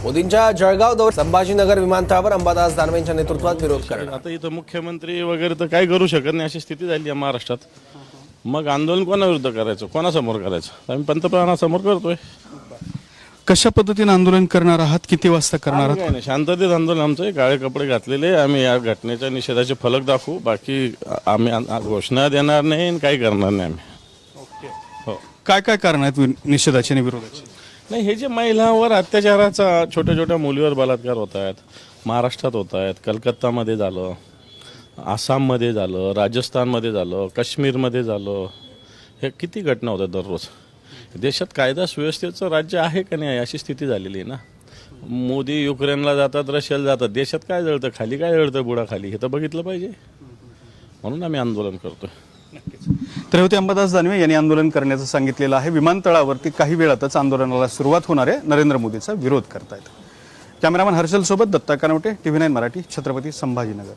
मोदींच्या जळगाव दौऱ्यात संभाजीनगर विमानतळावर अंबादास दानवेंच्या नेतृत्वात विरोध करण्यात. आता इथं मुख्यमंत्री वगैरे तर काय करू शकत नाही अशी स्थिती झाली आहे महाराष्ट्रात. मग आंदोलन कोणाविरुद्ध करायचं, कोणासमोर करायचं? आम्ही पंतप्रधानासमोर करतोय. कशा पद्धतीने आंदोलन करणार आहात, किती वाजता करणार आहात? काय नाही, शांततेत आंदोलन आमचं आहे. काळे कपडे घातलेले आम्ही या घटनेच्या निषेधाचे फलक दाखवू. बाकी आम्ही घोषणा देणार नाही आणि काही करणार नाही आम्ही. हो. काय काय कारण आहेत निषेधाचे आणि विरोधाचे? नाही, हे जे महिलांवर अत्याचाराचा, छोट्या छोट्या मुलीवर बलात्कार होत आहेत, महाराष्ट्रात होत आहेत, कलकत्तामध्ये झालं, आसाममध्ये झालं, राजस्थानमध्ये झालं, काश्मीरमध्ये झालं. हे किती घटना होतात दररोज. देशात कायदा सुव्यवस्थेचं राज्य आहे का नाही अशी स्थिती झालेली आहे ना. मोदी युक्रेनला जातात, रशियाला जातात, देशात काय जळतं, खाली काय जळतं बुडाखाली, हे तर बघितलं पाहिजे. म्हणून आम्ही आंदोलन करतो. तर होते अंबादास दानवे यांनी आंदोलन करण्याचं सांगितलेलं आहे. विमानतळावरती काही वेळातच आंदोलनाला सुरुवात होणार आहे. नरेंद्र मोदींचा विरोध करतायत. कॅमेरामॅन हर्षल सोबत दत्ता कानवटे, TV9 मराठी, छत्रपती संभाजीनगर.